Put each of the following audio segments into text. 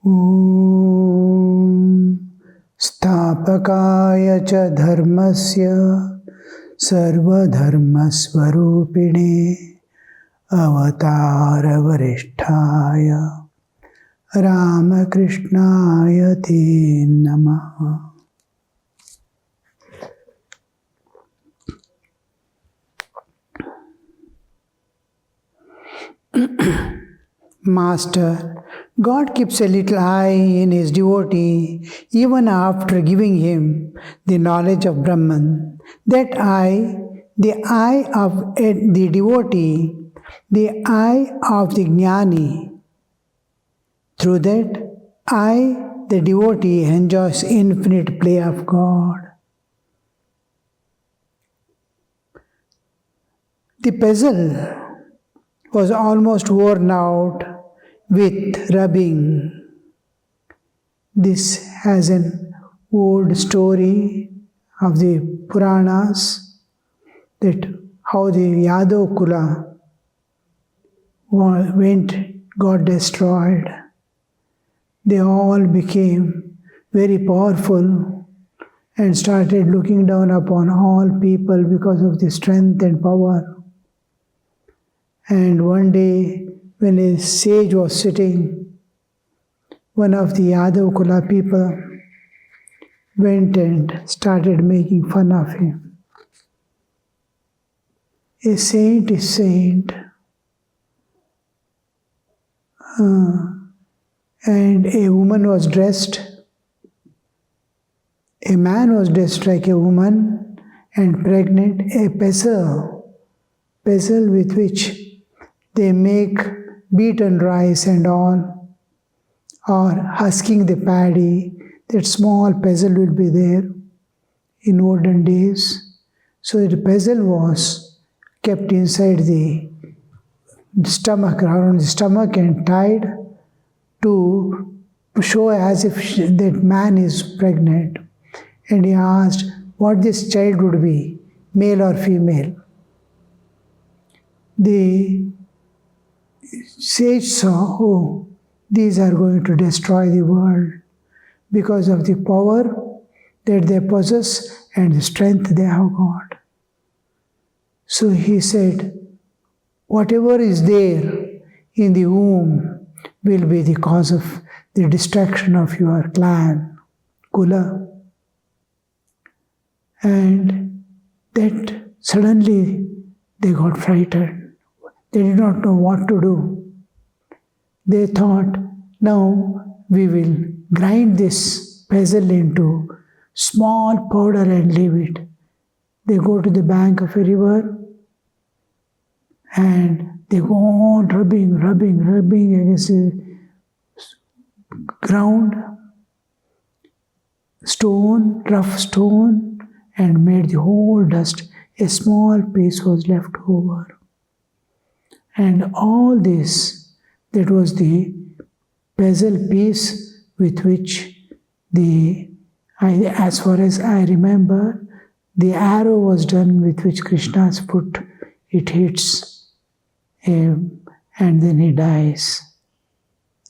Om Stapakaya cha dharmasya sarvadharmasvarupine avatara varishtaya Ramakrishnaya te namaha. Master, God keeps a little eye in his devotee even after giving him the knowledge of Brahman. That eye, the eye of the devotee, the eye of the jnani. Through that eye, the devotee enjoys infinite play of God. The pestle was almost worn out with rubbing. This has an old story of the Puranas that how the Yadav Kula got destroyed. They all became very powerful and started looking down upon all people because of the strength and power. And one day, when a sage was sitting, one of the Yadav Kula people went and started making fun of him. A saint is saint. And a woman was dressed, a man was dressed like a woman and pregnant, a pestle with which they make beaten rice and all, or husking the paddy. That small pestle will be there in olden days. So the pestle was kept inside the stomach, around the stomach, and tied to show as if that man is pregnant. And he asked what this child would be, male or female. The sage saw, oh, these are going to destroy the world because of the power that they possess and the strength they have got. So he said, whatever is there in the womb will be the cause of the destruction of your clan, Kula. And that suddenly they got frightened. They did not know what to do. They thought, now we will grind this pestle into small powder and leave it. They go to the bank of a river and they go on rubbing against the ground, stone, rough stone, and made the whole dust. A small piece was left over. And all this, that was the pestle piece with which as far as I remember, the arrow was done with which Krishna's foot, it hits him and then he dies.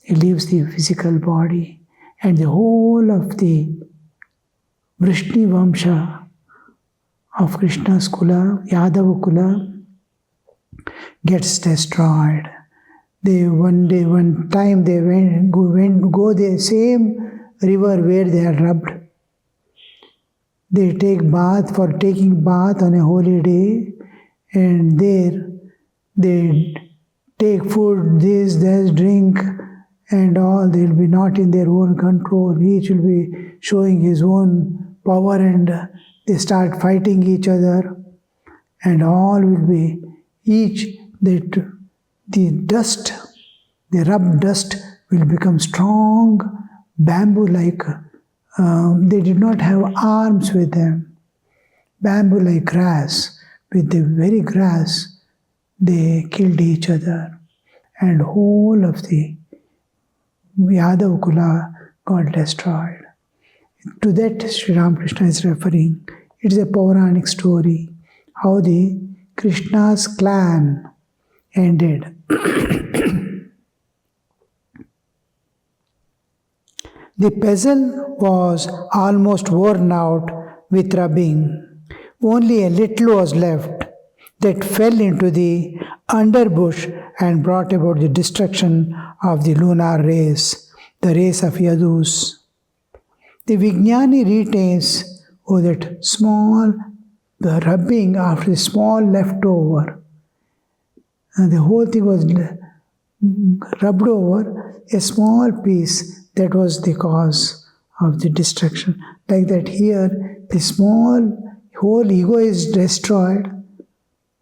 He leaves the physical body, and the whole of the Vrishni Vamsha of Krishna's Kula, Yadav Kula, gets destroyed. One time they go the same river where they are rubbed. They take bath for taking bath on a holy day, and there they take food, this, drink, and all. They will be not in their own control. Each will be showing his own power, and they start fighting each other, and all will be the dust, the rubbed dust will become strong, bamboo-like. They did not have arms with them. Bamboo-like grass. With the very grass, they killed each other. And whole of the Yadav Kula got destroyed. To that Sri Ramakrishna is referring. It is a Puranic story. How the Krishna's clan ended. The pestle was almost worn out with rubbing. Only a little was left that fell into the underbush and brought about the destruction of the lunar race, the race of Yadus. The Vijnani retains, that small, the rubbing after the small leftover. And the whole thing was rubbed over, a small piece that was the cause of the destruction. Like that here, the small, whole ego is destroyed,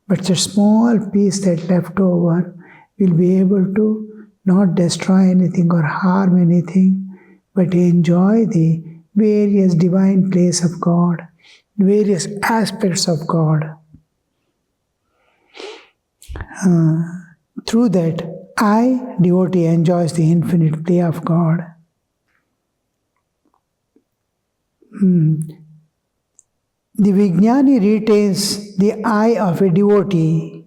but the small piece that left over will be able to not destroy anything or harm anything, but enjoy the various divine place of God, various aspects of God. Through that, I, devotee, enjoys the infinite play of God. The Vijnani retains the eye of a devotee,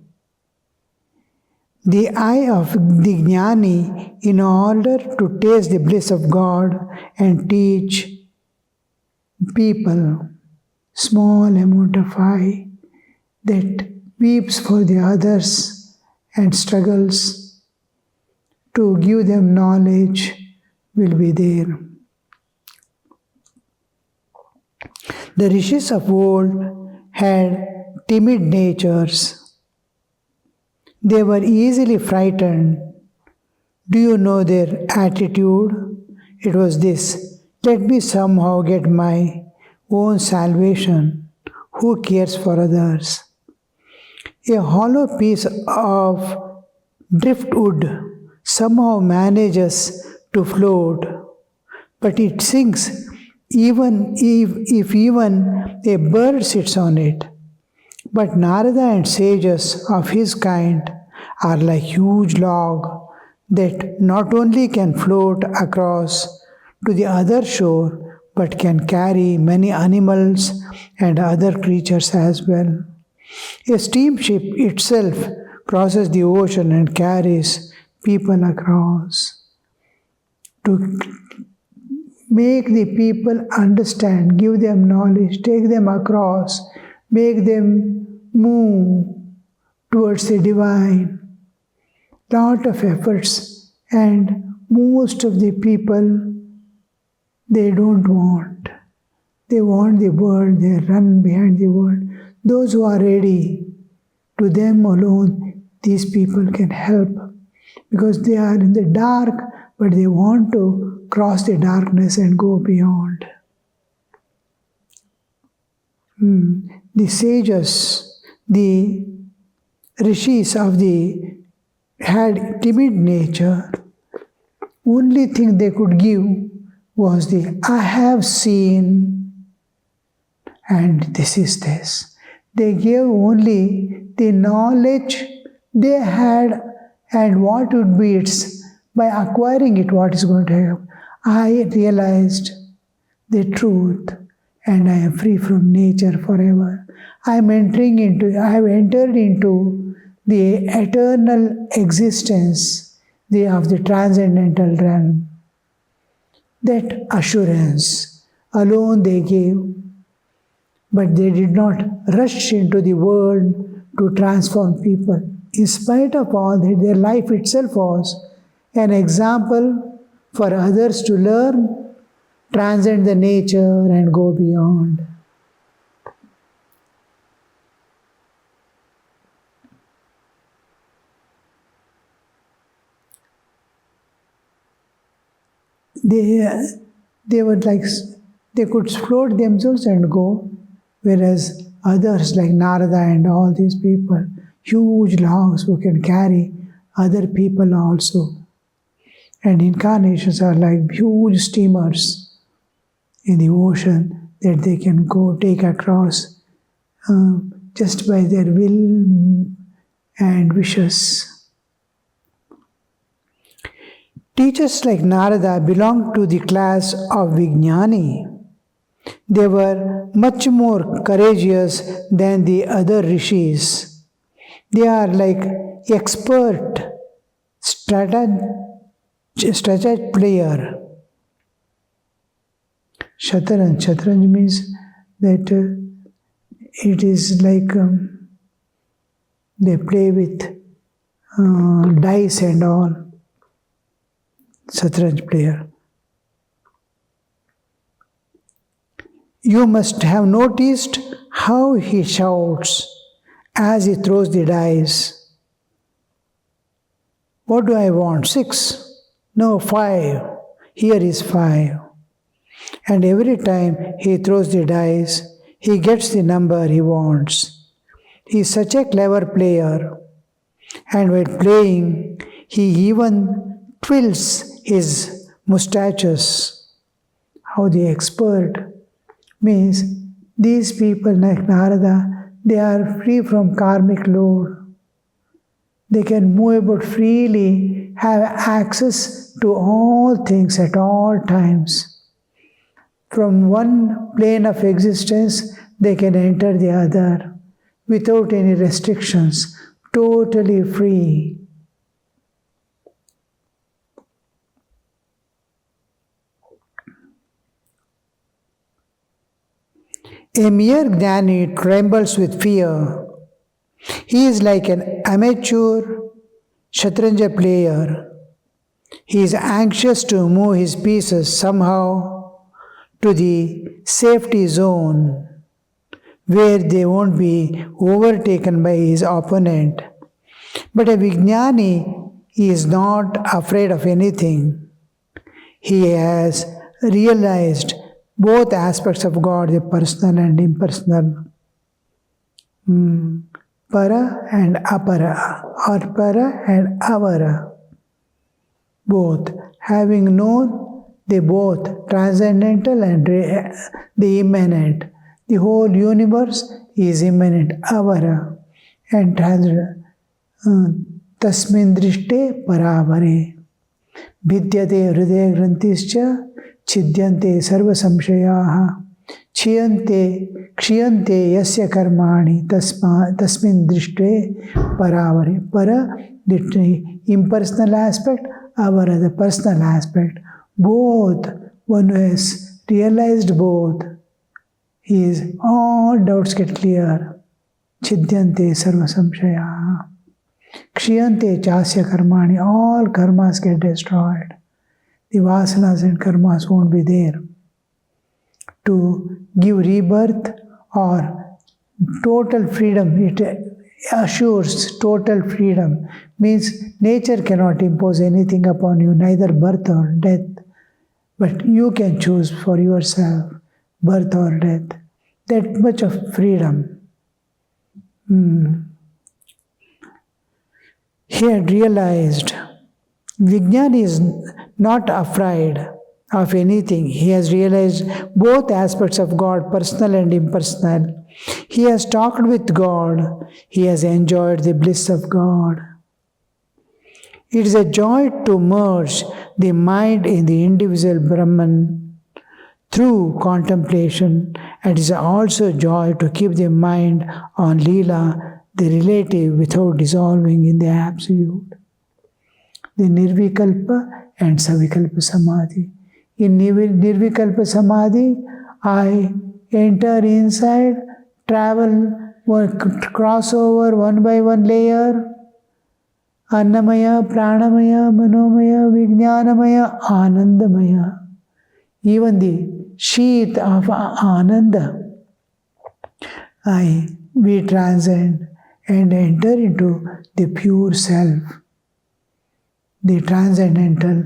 the eye of the Jnani, in order to taste the bliss of God and teach people. Small amount of eye that weeps for the others and struggles to give them knowledge will be there. The rishis of old had timid natures. They were easily frightened. Do you know their attitude? It was this: let me somehow get my own salvation. Who cares for others? A hollow piece of driftwood somehow manages to float, but it sinks even if even a bird sits on it. But Narada and sages of his kind are like huge log that not only can float across to the other shore, but can carry many animals and other creatures as well. A steamship itself crosses the ocean and carries people across. To make the people understand, give them knowledge, take them across, make them move towards the divine. Lot of efforts, and most of the people, they don't want. They want the world, they run behind the world. Those who are ready, to them alone, these people can help, because they are in the dark, but they want to cross the darkness and go beyond. The sages, the rishis of the had timid nature. Only thing they could give was the I have seen, and this is this. They gave only the knowledge they had and what would be its, by acquiring it, what is going to happen. I realized the truth and I am free from nature forever. I have entered into the eternal existence of the transcendental realm. That assurance alone they gave, but they did not rush into the world to transform people. In spite of all that, their life itself was an example for others to learn, transcend the nature and go beyond. They were like, they could float themselves and go, whereas others like Narada and all these people, huge logs who can carry other people also. And incarnations are like huge steamers in the ocean that they can go take across just by their will and wishes. Teachers like Narada belonged to the class of Vijnani. They were much more courageous than the other rishis. They are like expert strategy player. Shatranj. Shatranj means that it is like they play with dice and all. Shatranj player. You must have noticed how he shouts as he throws the dice. What do I want? 6? No, 5. Here is 5. And every time he throws the dice, he gets the number he wants. He is such a clever player. And while playing, he even twirls his mustaches. How the expert means these people like Narada, they are free from karmic load. They can move about freely, have access to all things at all times. From one plane of existence, they can enter the other without any restrictions, totally free. A mere Jnani trembles with fear. He is like an amateur Shatranja player. He is anxious to move his pieces somehow to the safety zone where they won't be overtaken by his opponent. But a Vijnani is not afraid of anything. He has realized both aspects of God, the personal and impersonal. Para and apara, or para and avara. Both. Having known the both transcendental and the immanent. The whole universe is immanent, avara, and transcendental. Tasmin drishte paravare. Vidyate hridaya grantischa chidyante sarva samshayaha. Kshiyante yasya karmani tasmin drishte paravare. Para, the impersonal aspect, avara, the personal aspect. Both, one who has realized both, all doubts get clear. Chidyante sarva samshayaha. Kshiyante chasya karmani, all karmas get destroyed. The vasanas and karmas won't be there. To give rebirth or total freedom, it assures total freedom. Means nature cannot impose anything upon you, neither birth or death. But you can choose for yourself, birth or death. That much of freedom. He had realized Vijnani is not afraid of anything. He has realized both aspects of God, personal and impersonal. He has talked with God. He has enjoyed the bliss of God. It is a joy to merge the mind in the individual Brahman through contemplation, and it is also joy to keep the mind on Leela, the relative, without dissolving in the absolute. The Nirvikalpa and Savikalpa Samadhi. In Nirvikalpa Samadhi, I enter inside, travel, cross over one by one layer, Annamaya, Pranamaya, Manomaya, Vijnanamaya, Anandamaya. Even the sheath of Ananda, we transcend and enter into the pure self, the transcendental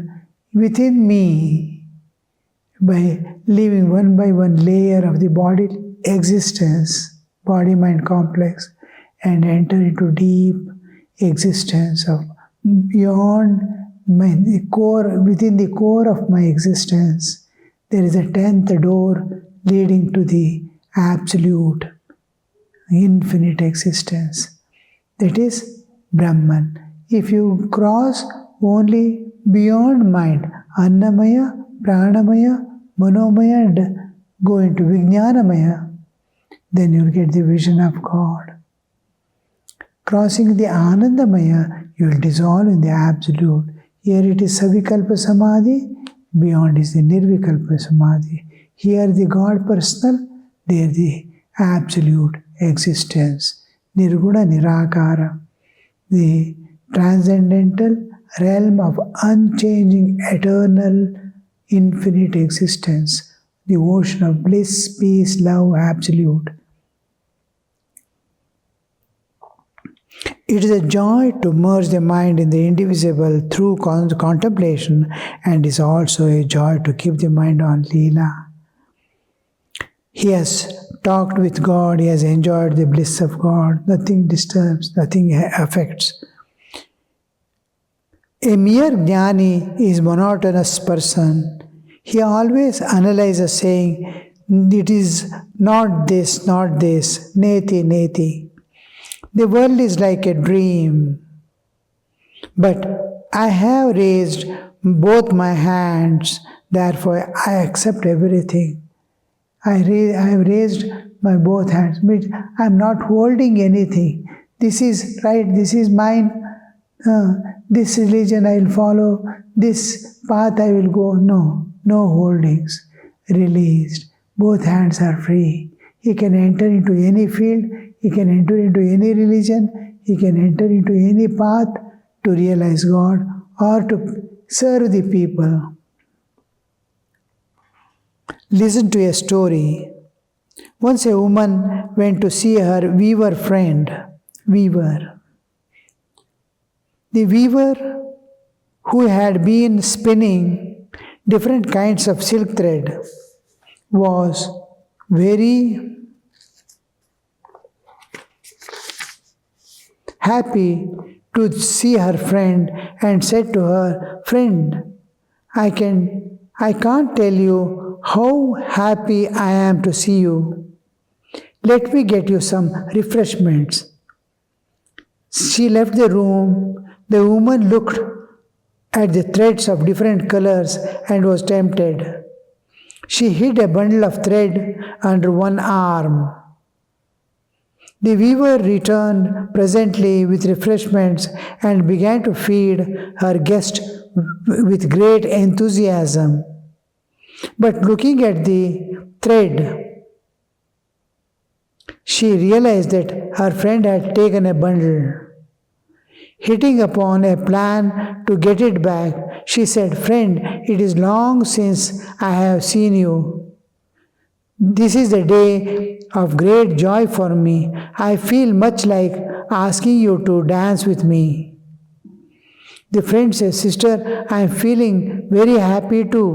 within me, by leaving one by one layer of the body existence, body-mind complex, and enter into deep existence of beyond the core, within the core of my existence. There is a 10th door leading to the absolute, infinite existence. That is Brahman. If you cross only beyond mind, Annamaya, Pranamaya, Manomaya, and go into Vijnanamaya, then you will get the vision of God. Crossing the Anandamaya, you will dissolve in the absolute. Here it is Savikalpa Samadhi, beyond is the Nirvikalpa Samadhi. Here the God personal, there the absolute existence. Nirguna Nirakara, the transcendental realm of unchanging, eternal, infinite existence, the ocean of bliss, peace, love, absolute. It is a joy to merge the mind in the indivisible through contemplation, and is also a joy to keep the mind on Leela. He has talked with God, he has enjoyed the bliss of God, nothing disturbs, nothing affects. A mere jnani is monotonous person. He always analyzes saying, it is not this, neti, neti. The world is like a dream. But I have raised both my hands, therefore I accept everything. I have raised my both hands. I am not holding anything. This is right, this is mine. This religion I will follow, this path I will go. No holdings. Released. Both hands are free. He can enter into any field, he can enter into any religion, he can enter into any path to realize God or to serve the people. Listen to a story. Once a woman went to see her weaver friend. The weaver, who had been spinning different kinds of silk thread, was very happy to see her friend and said to her, "Friend, I can't tell you how happy I am to see you. Let me get you some refreshments." She left the room. The woman looked at the threads of different colors and was tempted. She hid a bundle of thread under one arm. The weaver returned presently with refreshments and began to feed her guest with great enthusiasm. But looking at the thread, she realized that her friend had taken a bundle. Hitting upon a plan to get it back, she said, "Friend, it is long since I have seen you. This is the day of great joy for me. I feel much like asking you to dance with me." The friend says, "Sister, I am feeling very happy too."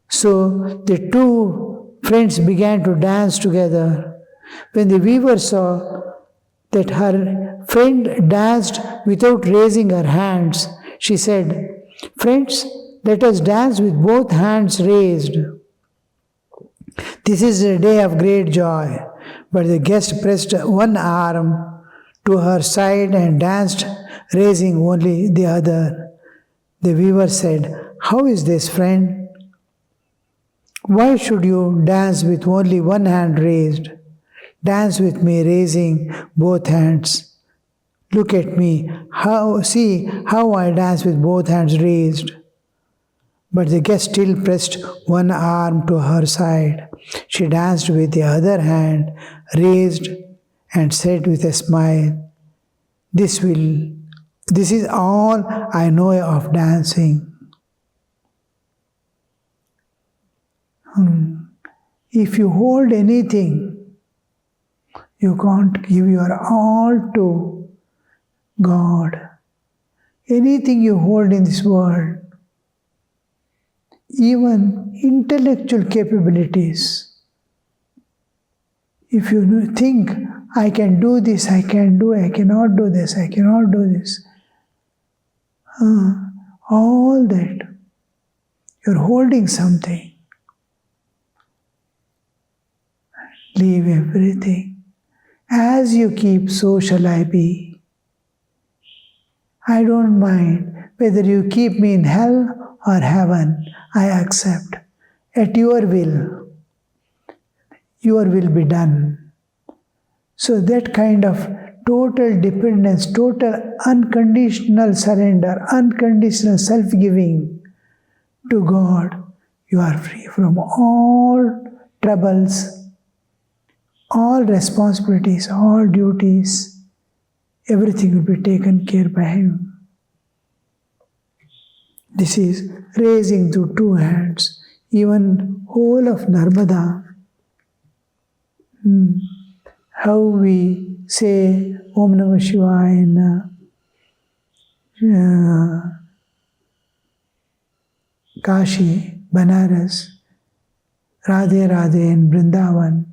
So the two friends began to dance together. When the weaver saw that her friend danced without raising her hands, she said, "Friends, let us dance with both hands raised. This is a day of great joy." But the guest pressed one arm to her side and danced, raising only the other. The weaver said, "How is this, friend? Why should you dance with only one hand raised? Dance with me, raising both hands. Look at me. See how I dance with both hands raised." But the guest still pressed one arm to her side. She danced with the other hand raised and said with a smile, This is all I know of dancing." If you hold anything, you can't give your all to God. Anything you hold in this world, even intellectual capabilities, if you think, I can do this, I cannot do this, I cannot do this, all that, you're holding something. Leave everything. As you keep, so shall I be. I don't mind whether you keep me in hell or heaven. I accept. At your will be done. So that kind of total dependence, total unconditional surrender, unconditional self-giving to God, You are free from all troubles, all responsibilities, all duties. Everything will be taken care by Him. This is raising to two hands. Even whole of Narmada, how we say Om Namah Shivaya in Kashi, Banaras, Radhe Radhe in Vrindavan.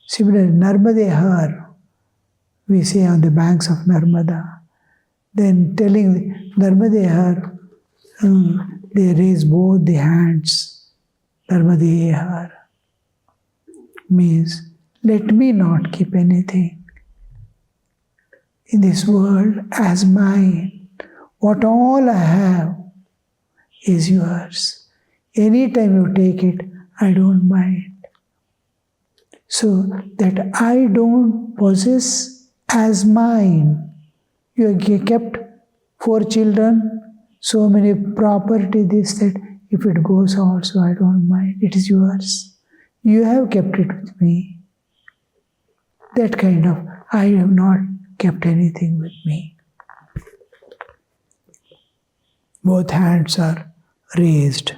Similarly, Narmade Har, we say on the banks of Narmada. Then telling Narmade Har, they raise both the hands. Narmade Har means, let me not keep anything in this world as mine. What all I have is yours. Anytime you take it, I don't mind. So that I don't possess as mine. You have kept 4 children, so many property, this, that. If it goes also, I don't mind. It is yours. You have kept it with me. That kind of, I have not kept anything with me. Both hands are raised.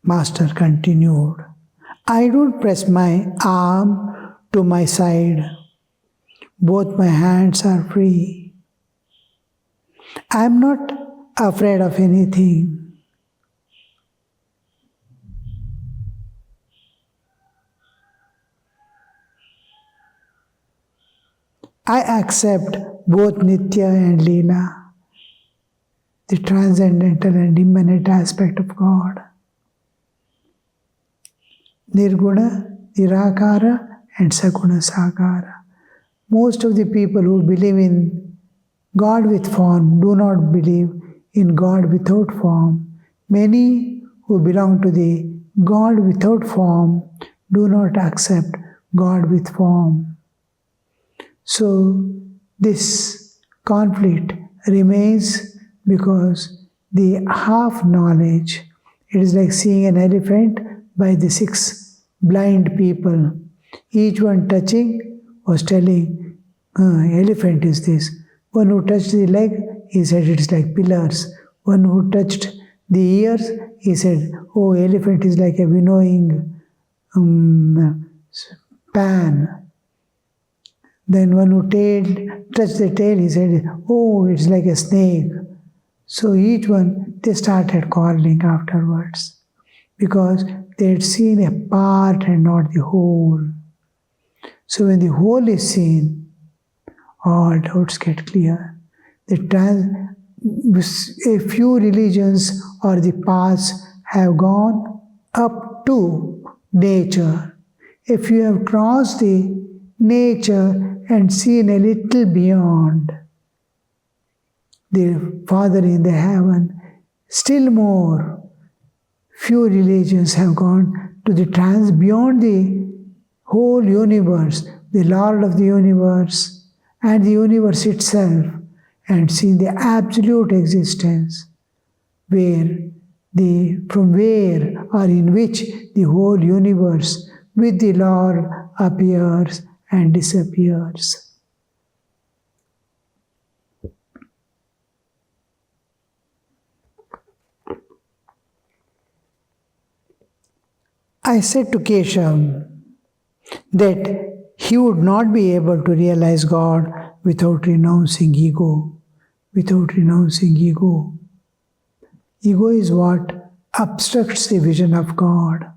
Master continued, I don't press my arm to my side. Both my hands are free. I am not afraid of anything. I accept both Nitya and Leela, the transcendental and immanent aspect of God. Nirguna, Nirakara, and Saguna Sakara. Most of the people who believe in God with form do not believe in God without form. Many who belong to the God without form do not accept God with form. So this conflict remains because the half knowledge, it is like seeing an elephant by the 6 blind people. Each one touching was telling, elephant is this. One who touched the leg, he said it is like pillars. One who touched the ears, he said, oh, elephant is like a winnowing pan. Then one who touched the tail, he said, oh, it's like a snake. So each one, they started quarreling afterwards because they had seen a part and not the whole. So when the whole is seen, all doubts get clear. A few religions or the paths have gone up to nature. If you have crossed the nature and seen a little beyond the Father in the heaven, still more, few religions have gone to the beyond the whole universe, the Lord of the universe and the universe itself, and seen the absolute existence, from where or in which the whole universe with the Lord appears and disappears. I said to Keshav that he would not be able to realize God without renouncing ego. Without renouncing ego. Ego is what obstructs the vision of God.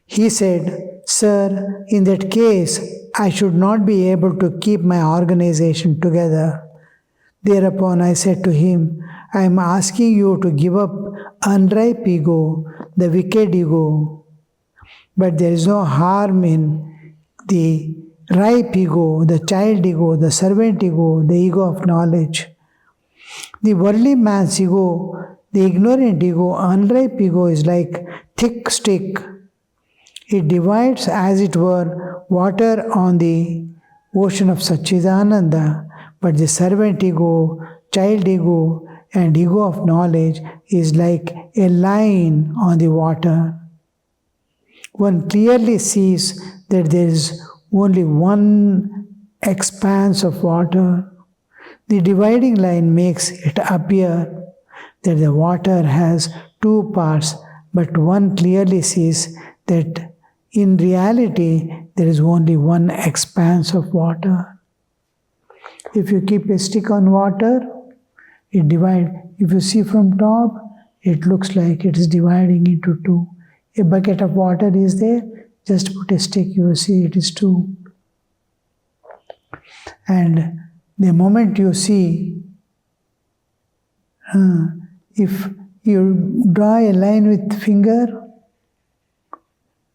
He said, Sir, in that case, I should not be able to keep my organization together. Thereupon I said to him, I am asking you to give up unripe ego, the wicked ego. But there is no harm in the ripe ego, the child ego, the servant ego, the ego of knowledge. The worldly man's ego, the ignorant ego, unripe ego is like thick stick. It divides, as it were, water on the ocean of Satchidananda, but the servant ego, child ego, and ego of knowledge is like a line on the water. One clearly sees that there is only one expanse of water. The dividing line makes it appear that the water has two parts, but one clearly sees that in reality there is only one expanse of water. If you keep a stick on water, it divides. If you see from top, it looks like it is dividing into two. A bucket of water is there, just put a stick, you will see it is two. And the moment you see, if you draw a line with finger,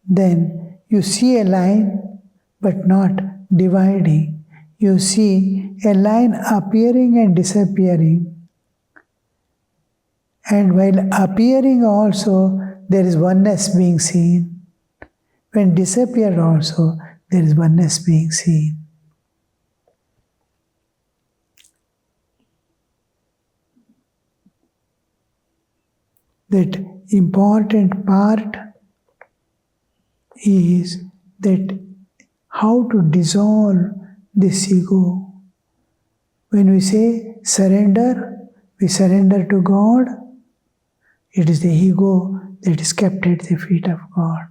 then you see a line but not dividing. You see a line appearing and disappearing. And while appearing also, there is oneness being seen. When disappeared also, there is oneness being seen. That important part is that how to dissolve this ego. When we say surrender, we surrender to God. It is the ego that is kept at the feet of God.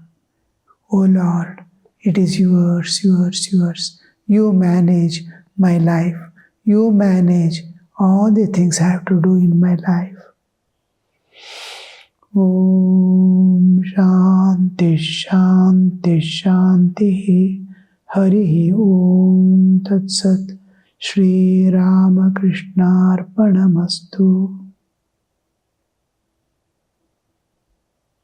Oh Lord, it is yours, yours, yours. You manage my life. You manage all the things I have to do in my life. Om Shanti Shanti Shanti Hari Om Tat Sat Shri Ramakrishna Arpanamastu.